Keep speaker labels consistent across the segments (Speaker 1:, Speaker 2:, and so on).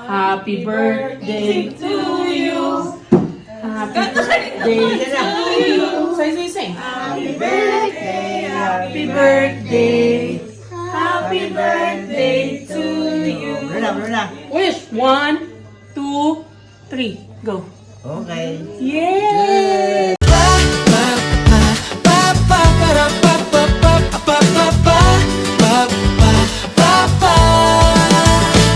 Speaker 1: Happy birthday to you. Happy birthday to you. Say.
Speaker 2: Happy birthday,
Speaker 1: Happy birthday. Happy birthday to you.
Speaker 2: Wala.
Speaker 1: Wish. 1, 2, 3. Go.
Speaker 2: Okay.
Speaker 1: Yay!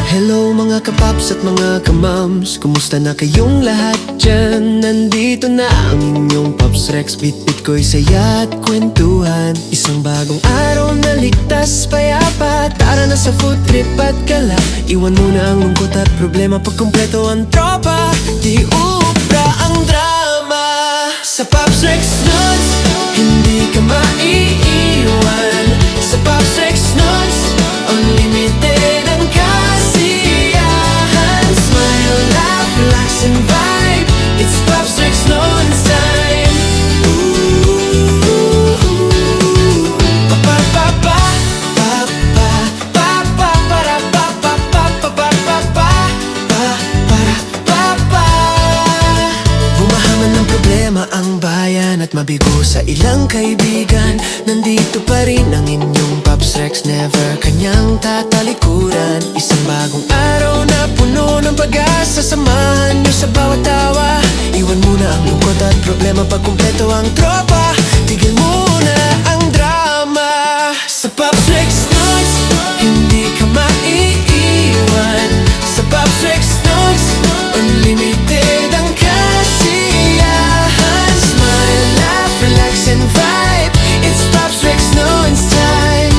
Speaker 3: Hello mga kapaps at mga kamams, kumusta na kayong lahat dyan? Nandito na ang inyong Pops Rex, bit-bit ko'y saya at kwentuhan. Isang bagong araw na ligtas, payapa, tara na sa food trip at gala. Iwan muna ang lungkot at problema, pag kumpleto ang tropa, di ubra ang drama. Sa Pops Rex Nuts, hindi ka maiiwan. Sa Pops Rex Nuts, unlimited ang kasiyahan. Smile, laugh, relax and vibe. It's Pops Rex Nuts time. Bumahaman ng problema ang bayan at mabigo sa ilang kaibigan. Nandito pa rin ang inyong Pops Rex, never kanyang tatalikuran. Isang bagong araw na puno ng pag-asa, samahan nyo sa bawat tawa. Iwan muna ang lungkot at problema, pag kumpleto ang tropa, tigil muna ang drama. Sa Pops Rex Nuts, hindi ka maiiwan. Sa Pops Rex Nuts, unlimited ang kasiyahan. Smile, laugh, relax and vibe. It's Pops Rex Nuts time.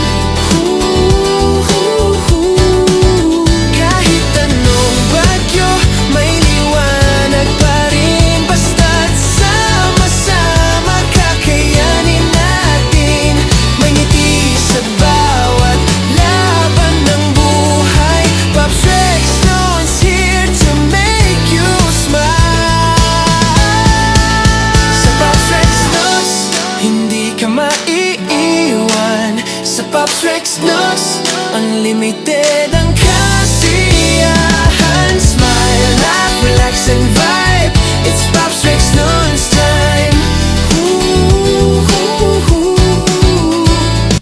Speaker 3: Kahit anong bagyo, may liwanag pa rin. Basta't sama-sama, kakayanin natin. May ngiti sa bawat laban ng buhay. Pops Rex Nuts here to make you smile. Sa Pops Rex Nuts, hindi ka maiiwan. Sa Pops Rex Nuts, unlimited ang kasiyahan. Smile, laugh, relax and vibe. It's Pops Rex Nuts time.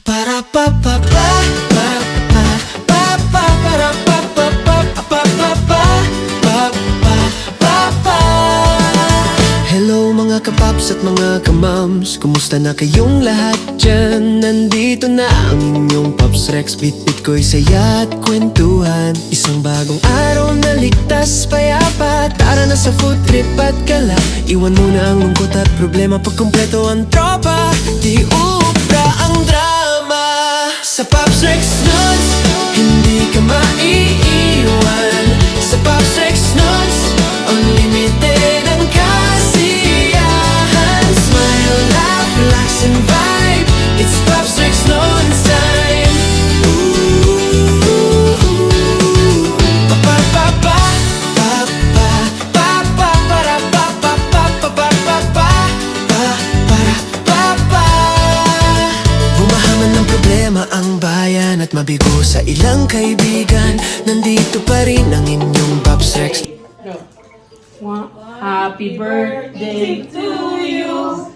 Speaker 3: Para pa pa pa pa pa pa pa para pa pa pa pa pa pa pa pa. Hello mga kapaps at mga kamams, kumusta na kayong lahat dyan? Nandito na ang inyong Pops Rex, bit-bit ko'y saya at kwentuhan. Isang bagong araw na ligtas, payapa, tara na sa food trip at gala. Iwan muna ang lungkot at problema, pag kumpleto ang tropa, di ubra ang drama. Sa Pops Rex Nuts, hindi ka maiiwan. Sa Pops Rex Nuts, unlimited ang kasiyahan. Smile, laugh, relax and vibe. It's Pops Rex Nuts time. Bumahaman ng problema ang bayan at mabigo sa ilang kaibigan. Nandito pa rin ang inyong Pops Rex.
Speaker 1: Go. Happy birthday to you.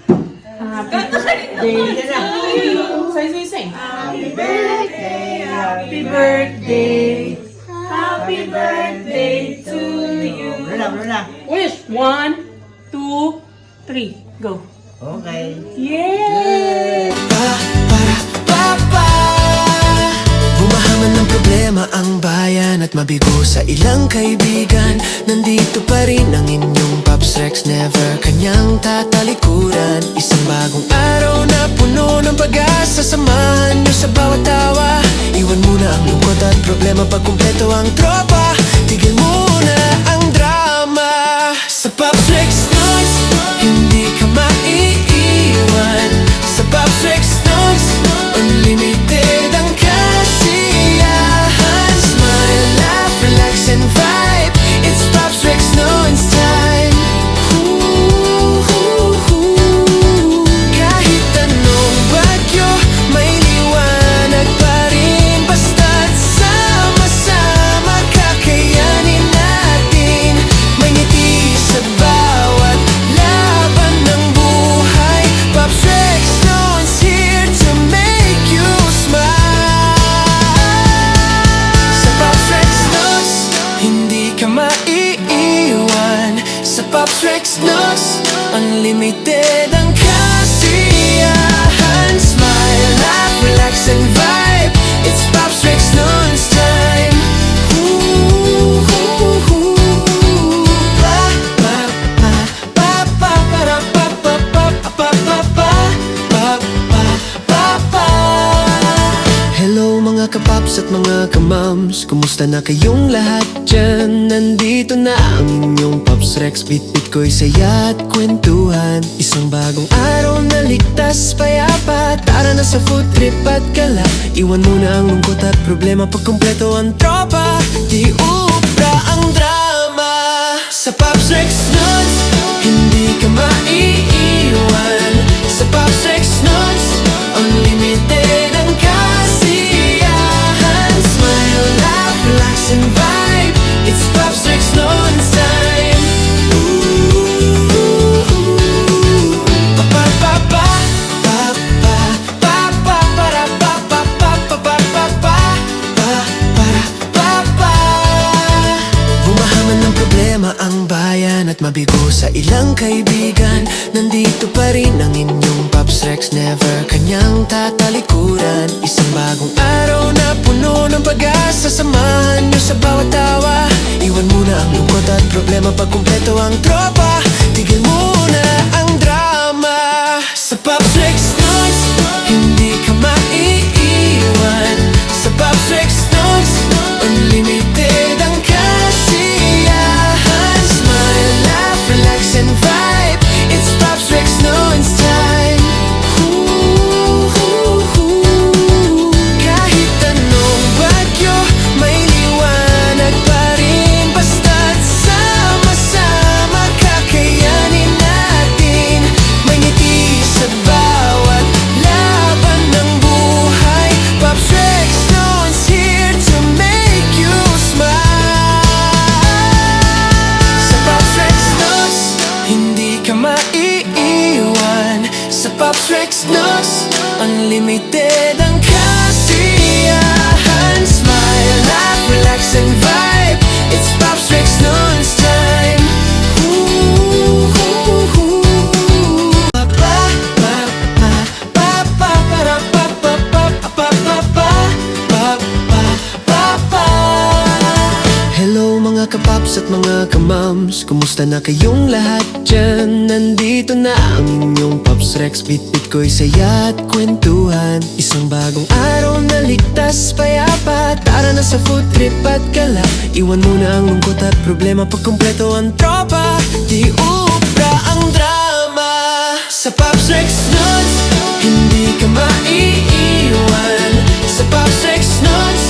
Speaker 1: Happy birthday to you. Say.
Speaker 2: Happy birthday,
Speaker 1: Happy birthday. Happy birthday to you.
Speaker 2: Wala.
Speaker 1: Wish. 1, 2, 3. Go.
Speaker 2: Okay.
Speaker 1: Yay!
Speaker 3: Bumahaman ng problema ang bayan at mabigo sa ilang kaibigan. Nandito pa rin ang inyong Pops Rex, never kanyang tatalikuran. Isang bagong araw na puno ng pag-asa, samahan nyo sa bawat tawa. Iwan muna ang lungkot at problema, pag kumpleto ang tropa, tigil muna ang drama. Sa Pops Rex Nuts, hindi ka maiiwan. Sa Pops Rex Nuts, unlimited ang kasiyahan. Smile, laugh, relax and vibe. It's Pops Rex Nuts time. Kahit anong bagyo, may liwanag pa rin. Basta't sama-sama, kakayanin hindi ka maiiwan sa Pops Rex Nuts. Unlimited ang kasiyahan. Smile, laugh, relax and vibe. It's Pops Rex Nuts time. Ooh, ooh, ooh. Pa, pa, pa, pa, pa, para, pa, pa, pa, pa, pa, pa, pa, pa, pa, pa. Hello mga kapaps at mga kamams, kumusta na kayong lahat dyan? Nandito na ang inyong Pops Rex. Bit-bit ko'y saya at kwentuhan. Isang bagong araw na ligtas, payapa. Tara na sa food trip at gala. Iwan mo na ang lungkot at problema pag kumpleto ang tropa. Di ubra ang drama sa Pops Rex Nuts. Hindi ka maiiwan sa Pops Rex Nuts. Unlimited ang kasiyahan. Smile, laugh, relax and vibe. It's Pops Rex Nuts time. Ooh, pa pa pa pa pa pa pa para pa pa pa pa pa pa pa para pa pa. Bumahaman ng problema ang bayan at mabigo sa ilang kaibigan. Nandito pa rin ang inyong Pops Rex, never kanyang tatalikuran. Isang bagong araw na puno ng pag-asa. Samahan nyo sa bawat tawa. Iwan muna ang lungkot at problema pag kumpleto ang tropa. Tigil muna ang drama sa Pops Rex Nuts. Hindi ka maiiwan sa Pops Rex Nuts. Unlimited ang kasiyahan. Smile, laugh, relax and vibe. It's Pops Rex Nuts time. Ooh, ooh, ooh. Kahit anong bagyo, may liwanag pa rin. Basta't sama-sama kakayanin natin. May ngiti sa bawat laban ng buhay. Pops Rex Nuts here to make you smile. Sa Pops Rex Nuts, hindi ka maiiwan sa Pops Rex Nuts. Unlimited ang kasiyahan. Smile, laugh, relax and vibe. It's Pops Rex Nuts time. Ooh, ooh, ooh. Pa, pa, pa, pa, pa, para, pa, pa, pa, pa, pa, pa, pa, pa, pa. Hello mga kapaps at mga kamams, kumusta na kayong lahat dyan? Nandito na ang inyong Pops Rex. Bit-bit ko'y saya at kwentuhan. Isang bagong araw na ligtas, payapa. Tara na sa food trip at gala. Iwan muna ang lungkot at problema pag kumpleto ang tropa. Di ubra ang drama sa Pops Rex Nuts. Hindi ka maiiwan sa Pops Rex Nuts.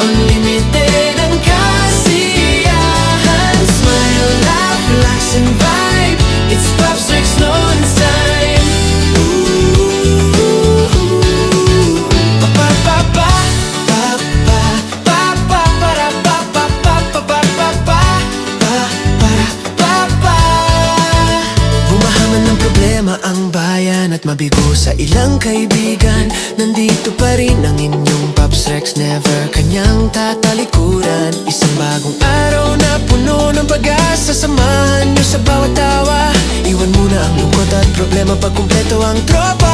Speaker 3: Unlimited ang kasiyahan. Smile, laugh, relax and vibe. It's Pops Rex Nuts time. Ooh, pa pa pa pa pa pa pa para pa pa pa pa pa pa pa para pa pa. Bumahaman ng problema ang bayan at mabigo sa ilang kaibigan. Nandito pa rin ang inyong Pops Rex, never kanyang tatalikuran. Isang bagong araw na puno ng pag-asa. Samahan nyo sa bawat tawa. Iwan muna ang lungkot at problema pag kumpleto ang tropa.